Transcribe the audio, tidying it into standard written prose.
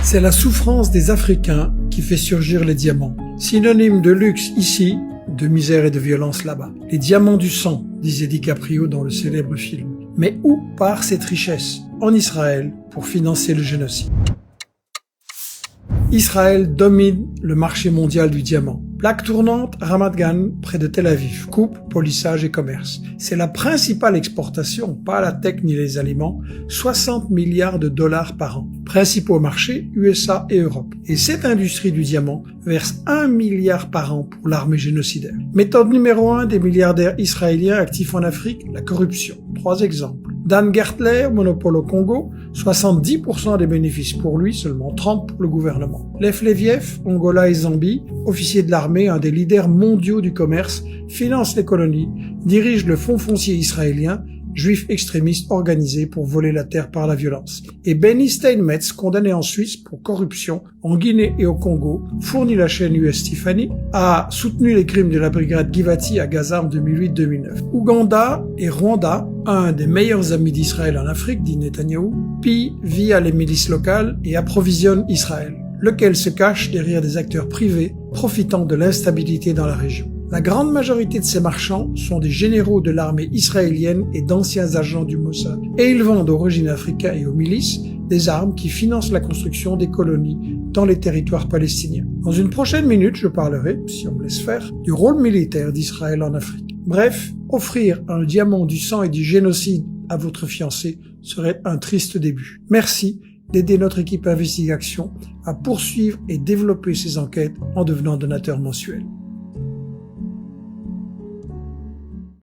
C'est la souffrance des Africains qui fait surgir les diamants. Synonyme de luxe ici, de misère et de violence là-bas. Les diamants du sang, disait DiCaprio dans le célèbre film. Mais où part cette richesse? En Israël, pour financer le génocide. Israël domine le marché mondial du diamant. Plaque tournante, Ramat Gan, près de Tel Aviv. Coupe, polissage et commerce. C'est la principale exportation, pas la tech ni les aliments, 60 milliards de dollars par an. Principaux marchés, USA et Europe. Et cette industrie du diamant verse 1 milliard par an pour l'armée génocidaire. Méthode numéro 1 des milliardaires israéliens actifs en Afrique, la corruption. 3 exemples. Dan Gertler, monopole au Congo, 70% des bénéfices pour lui, seulement 30% pour le gouvernement. Lev Leviev, Angola et Zambie, officier de l'armée, un des leaders mondiaux du commerce, finance les colonies, dirige le fonds foncier israélien, juif extrémiste organisé pour voler la terre par la violence. Et Benny Steinmetz, condamné en Suisse pour corruption en Guinée et au Congo, fournit la chaîne US Tiffany, a soutenu les crimes de la brigade Givati à Gaza en 2008-2009. Ouganda et Rwanda, un des meilleurs amis d'Israël en Afrique, dit Netanyahou, pille via les milices locales et approvisionne Israël, lequel se cache derrière des acteurs privés profitant de l'instabilité dans la région. La grande majorité de ces marchands sont des généraux de l'armée israélienne et d'anciens agents du Mossad. Et ils vendent aux origines africains et aux milices des armes qui financent la construction des colonies dans les territoires palestiniens. Dans une prochaine minute, je parlerai, si on me laisse faire, du rôle militaire d'Israël en Afrique. Bref, offrir un diamant du sang et du génocide à votre fiancé serait un triste début. Merci d'aider notre équipe Investigation à poursuivre et développer ces enquêtes en devenant donateur mensuel.